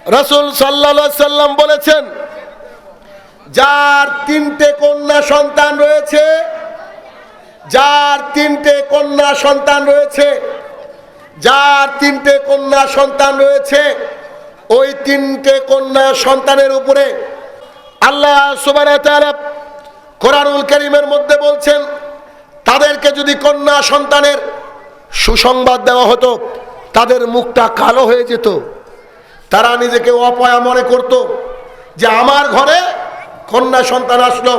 রাসূল সাল্লাল্লাহু আলাইহি সাল্লাম বলেছেন, যার তিনটে কন্যা সন্তান রয়েছে, যার তিনটে কন্যা সন্তান রয়েছে, যার তিনটে কন্যা সন্তান রয়েছে, ওই তিনটে কন্যা সন্তানের উপরে আল্লাহ সুবহানাহু ওয়া তাআলা কোরআনুল কারীমের মধ্যে বলছেন, তাদেরকে যদি কন্যা সন্তানের সুসংবাদ দেওয়া হতো, তাদের মুখটা কালো হয়ে যেত। তারা নিজেকে অপয়া মনে করত যে আমার ঘরে কন্যা সন্তান আসলো।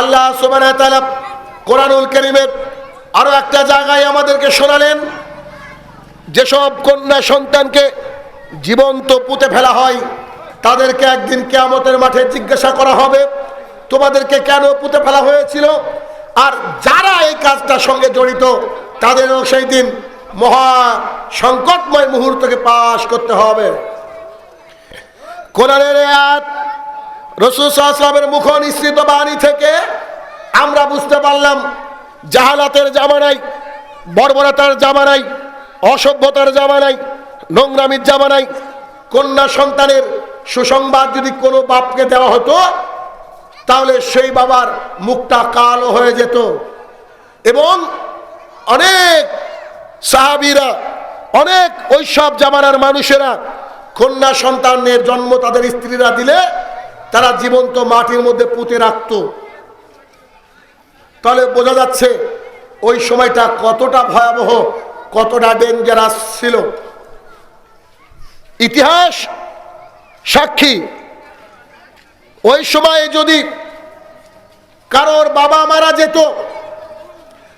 আল্লাহ সুবহানাহু ওয়া তাআলা কোরআনুল কারীমের আরো একটা জায়গায় আমাদেরকে শোনালেন, যেসব কন্যা সন্তানকে জীবন্ত পুঁতে ফেলা হয়, তাদেরকে একদিন কিয়ামতের মাঠে জিজ্ঞাসা করা হবে, তোমাদেরকে কেন পুঁতে ফেলা হয়েছিল? আর যারা এই কাজটার সঙ্গে জড়িত, তাদেরও সেই দিন মহা সংকটময় মুহূর্তকে পাশ করতে হবে। কোরআনের আয়াত, রাসূল সাল্লাল্লাহু আলাইহি ওয়াসাল্লামের মুখ নিঃসৃত বাণী থেকে আমরা বুঝতে পারলাম, জাহালাতের জামানায়, বর্বরতার জামানায়, অসভ্যতার জামানায়, নোংরামির জামানায় কন্যা সন্তানের সুসংবাদ যদি কোনো বাপকে দেওয়া হতো, তাহলে সেই বাবার মুখটা কালো হয়ে যেত। এবং অনেক সাহাবীরা, অনেক ওইসব জামানার মানুষেরা কন্যা সন্তানের জন্ম তাদের স্ত্রীরা দিলে তারা জীবন্ত মাটির মধ্যে পুঁতে রাখত। তাহলে বোঝা যাচ্ছে ওই সময়টা কতটা ভয়াবহ, কতটা ডেঞ্জারাস ছিল। ইতিহাস সাক্ষী, ওই সময়ে যদি কারোর বাবা মারা যেত,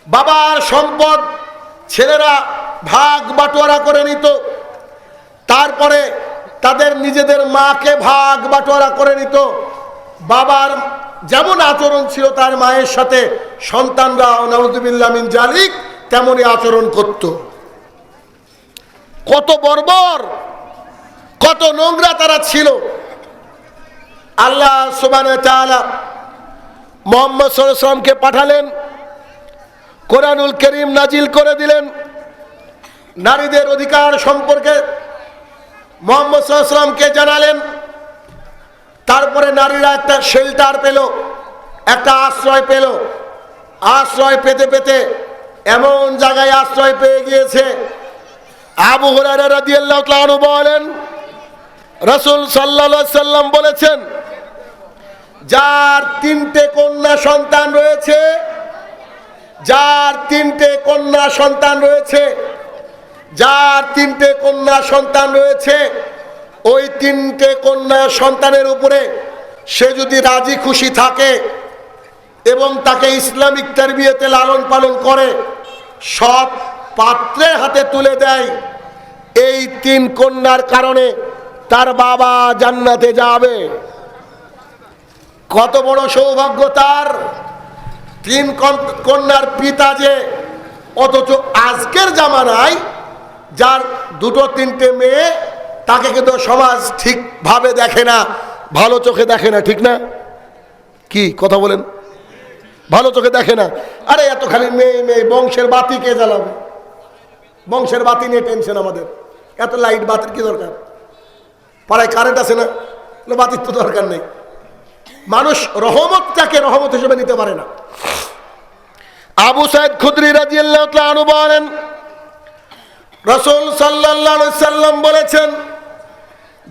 বাবার সম্পদ ছেলেরা ভাগ বাটোয়ারা করে নিত, তারপরে তাদের নিজেদের মাকে ভাগ বাটোয়ারা করে নিত। বাবার যেমন আচরণ ছিল তার মায়ের সাথে, সন্তানরা নাউযুবিল্লাহ মিন জালিক তেমনই আচরণ করত। কত বর্বর, কত নোংরা তারা ছিল। আল্লাহ সুবহানাহু ওয়া তাআলা মুহাম্মদ সাল্লাল্লাহু আলাইহি ওয়াসাল্লামকে পাঠালেন, কোরআনুল কারীম নাজিল করে দিলেন। নারীদের অধিকার সম্পর্কে মুহাম্মদ সাল্লাল্লাহু আলাইহি ওয়াসাল্লামকে জানালেন। তারপরে নারীরা একটা শেল্টার পেল, একটা আশ্রয় পেল। আশ্রয় পেতে পেতে এমন জায়গায় আশ্রয় পেয়ে গিয়েছে, আবু হুরায়রা রাদিয়াল্লাহু তাআলা আনহু বলেন, রাসূল সাল্লাল্লাহু আলাইহি সাল্লাম বলেছেন, যার তিনটে কন্যা সন্তান রয়েছে, যার তিনটে কন্যা সন্তান রয়েছে, যার তিনটে কন্যা সন্তান রয়েছে, ওই তিনটে কন্যা সন্তানের উপরে সে যদি রাজি খুশি থাকে এবং তাকে ইসলামিক তারবিয়াতে লালন পালন করে, সৎ পাত্রের হাতে তুলে দেয়, এই তিন কন্যার কারণে তার বাবা জান্নাতে যাবে। কত বড় সৌভাগ্য তার! তিন কন্যার পিতা যে, অথচ আজকের জামানায় যার দুটো তিনটে মেয়ে, তাকে কিন্তু সমাজ ঠিকভাবে দেখে না, ভালো চোখে দেখে না, ঠিক না? কি কথা বলেন? ভালো চোখে দেখে না। আরে এত খালি মেয়ে মেয়ে, বংশের বাতি কে জ্বালাবে? বংশের বাতি নিয়ে টেনশন আমাদের। এত লাইট বাতির কি দরকার? পাড়ায় কারেন্ট আছে না, বাতির তো দরকার নেই। মানুষ রহমতটাকে রহমত হিসেবে নিতে পারে না। আবু সাঈদ খুদরি রাদিয়াল্লাহু তাআলা আনহু বলেন, রাসূল সাল্লাল্লাহু আলাইহি সাল্লাম বলেছেন,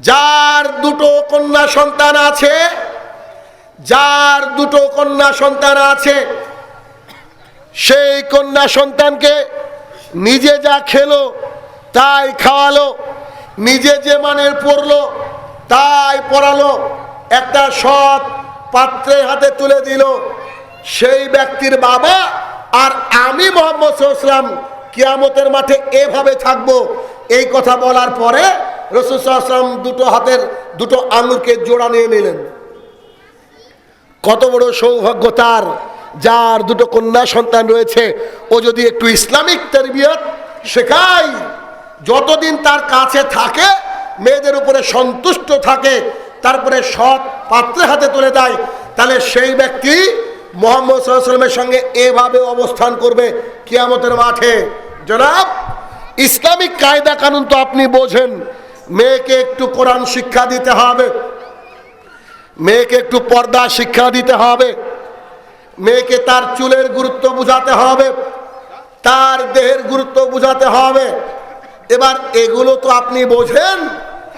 যার দুটো কন্যা সন্তান আছে, যার দুটো কন্যা সন্তান আছে, সেই কন্যা সন্তানকে নিজে যা খেলো তাই খাওয়ালো, নিজে যে মানের পড়লো তাই পড়ালো, একটা সৎ পাত্রের হাতে তুলে দিল, সেই ব্যক্তির বাবা আর আমি মুহাম্মদ সাল্লাল্লাহু আলাইহি ওয়াসাল্লাম কিয়ামতের মাঠে এভাবে থাকবো। এই কথা বলার পরে রাসূল সাল্লাল্লাহু আলাইহি ওয়াসাল্লাম দুটো হাতের দুটো আঙুলকে জোড়া নিয়ে নিলেন। কত বড় সৌভাগ্য তার, যার দুটো কন্যা সন্তান রয়েছে। ও যদি একটু ইসলামিক তারবিয়ত শেখায়, যতদিন তার কাছে থাকে, মেয়েদের উপরে সন্তুষ্ট থাকে, তারপরে সৎ পাত্রের হাতে তুলে দেয়, তাহলে সেই ব্যক্তি মুহাম্মদ সাল্লাল্লাহু আলাইহি ওয়াসাল্লামের সঙ্গে এভাবে অবস্থান করবে কিয়ামতের মাঠে। জনাব, ইসলামিক কায়দা কানুন তো আপনি বোঝেন, মেয়েকে একটু কোরআন শিক্ষা দিতে হবে, মেয়েকে একটু পর্দা শিক্ষা দিতে হবে, মেয়েকে তার চুলের গুরুত্ব বুঝাতে হবে, তার দেহের গুরুত্ব বুঝাতে হবে। এবার এগুলো তো আপনি বোঝেন,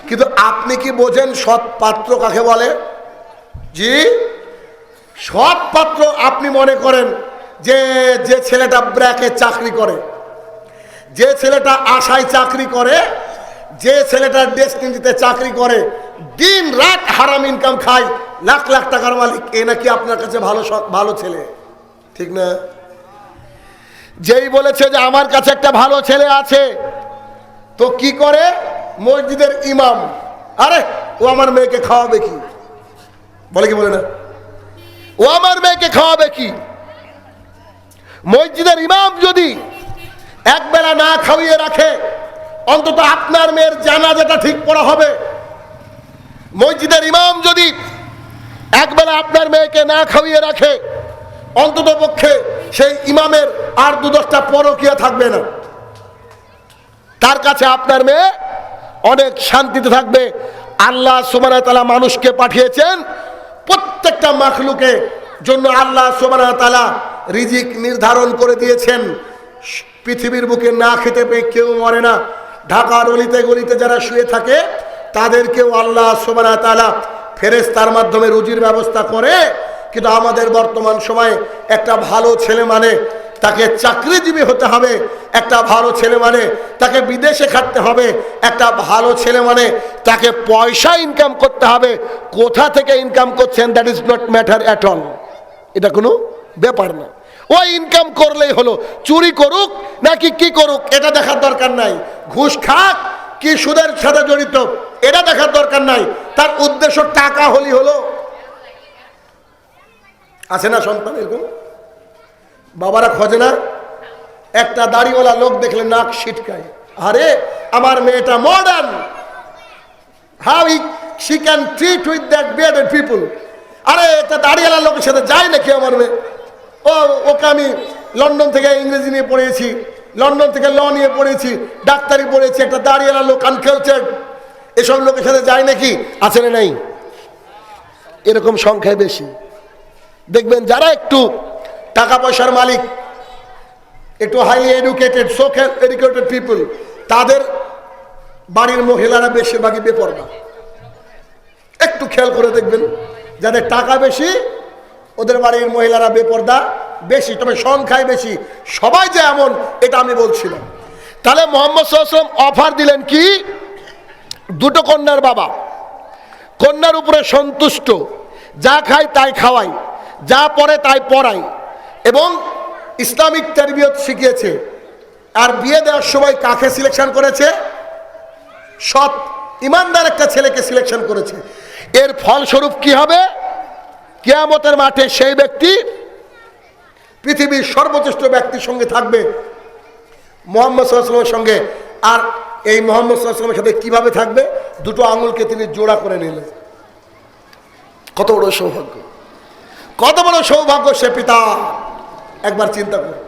কিন্তু আপনি কি বোঝেন সৎ পাত্র কাকে বলে? জি, সৎ পাত্র আপনি মনে করেন যে যে ছেলেটা ব্র্যাকে চাকরি করে, যে ছেলেটা আশায় চাকরি করে, যে ছেলেটা ডেস্টিনিতে চাকরি করে, দিন রাত হারাম ইনকাম খায়, লাখ লাখ টাকার মালিক, এ নাকি আপনার কাছে ভালো ভালো ছেলে? ঠিক না? যেই বলেছে যে আমার কাছে একটা ভালো ছেলে আছে, তো কি করে? মসজিদের ইমাম। আরে ও আমার মেয়েকে খাওয়াবে কি? বলে কি বলে না? ও আমার মেয়েকে খাওয়াবে কি? মসজিদের ইমাম যদি একবেলা না খাওয়িয়ে রাখে, অন্তত আপনার মেয়ের জানাজাটা ঠিক করা হবে। মসজিদের ইমাম যদি একবেলা আপনার মেয়েকে না খাওয়িয়ে রাখে, অন্তত পক্ষে সেই ইমামের আর 2-10টা পরকীয়া থাকবে না। তার কাছে আপনার মেয়ে অনেক শান্তিতে থাকবে। আল্লাহ সুবহানাহু ওয়া তাআলা মানুষকে পাঠিয়েছেন, প্রত্যেকটা মাখলুকের জন্য আল্লাহ সুবহানাহু ওয়া তাআলা রিজিক নির্ধারণ করে দিয়েছেন। পৃথিবীর বুকে না খেতে পেয়ে কেউ মরে না। ঢাকার অলিতে গলিতে যারা শুয়ে থাকে তাদেরকেও আল্লাহ সুবহানাহু ওয়া তাআলা ফেরেশতার মাধ্যমে রুজির ব্যবস্থা করে। কিন্তু আমাদের বর্তমান সময়ে একটা ভালো ছেলে মানে তাকে চাকরিজীবী হতে হবে, একটা ভালো ছেলে মানে তাকে বিদেশে খাটতে হবে, একটা ভালো ছেলে মানে তাকে পয়সা ইনকাম করতে হবে। কোথা থেকে ইনকাম করছেন that is not matter at all, এটা কোনো ব্যাপার না। ও ইনকাম করলেই হলো, চুরি করুক নাকি কি করুক এটা দেখার দরকার নাই, ঘুষ খাক কি সুদের সাথে জড়িত এটা দেখার দরকার নাই, তার উদ্দেশ্য টাকা হলি হলো। আছে না সন্তান এরকম? বাবারা খোঁজে না? একটা দাড়িওয়ালা লোক দেখলে নাক ছিটকায়, আরে আমার মেয়েটা modern, how she can treat with that bearded people. আরে একটা দাড়িওয়ালা লোকের সাথে যায় নাকি আমার মেয়ে? ওকে আমি লন্ডন থেকে ইংরেজি নিয়ে পড়িয়েছি, লন্ডন থেকে ল নিয়ে পড়েছি, ডাক্তারি পড়েছি, একটা দাড়িওয়ালা লোক আনকালচার্ড, এসব লোকের সাথে যায় নাকি? আছে না নাই? এরকম সংখ্যায় বেশি। দেখবেন যারা একটু টাকা পয়সার মালিক, একটু highly educated, so educated people, তাদের বাড়ির মহিলারা বেশিরভাগই বেপরদা। একটু খেয়াল করে দেখবেন, যাদের টাকা বেশি ওদের বাড়ির মহিলারা বেপরদা বেশি, তবে সংখ্যায় বেশি। সবাই যে এমন এটা আমি বলছিলাম। তাহলে মুহাম্মদ সাল্লাল্লাহু আলাইহি ওয়াসাল্লাম অফার দিলেন কি? দুটো কন্যার বাবা, কন্যার উপরে সন্তুষ্ট, যা খায় তাই খাওয়াই, যা পড়ে তাই পড়াই, এবং ইসলামিক তারবিয়ত শিখিয়েছে। আর বিয়ে দেওয়ার সময় কাকে সিলেকশন করেছে? সৎ ইমানদার একটা ছেলেকে সিলেকশন করেছে। এর ফলস্বরূপ কি হবে? কিয়ামতের মাঠে সেই ব্যক্তি পৃথিবীর সর্বশ্রেষ্ঠ ব্যক্তির সঙ্গে থাকবে, মুহাম্মদ সাল্লাল্লাহু আলাইহি ওয়াসাল্লামের সঙ্গে। আর এই মুহাম্মদ সাল্লাল্লাহু আলাইহি ওয়াসাল্লামের সাথে কিভাবে থাকবে? দুটো আঙুলকে তিনি জোড়া করে নিলেন। কত বড় সৌভাগ্য, কত বড় সৌভাগ্য সে পিতা! একবার চিন্তা করুন।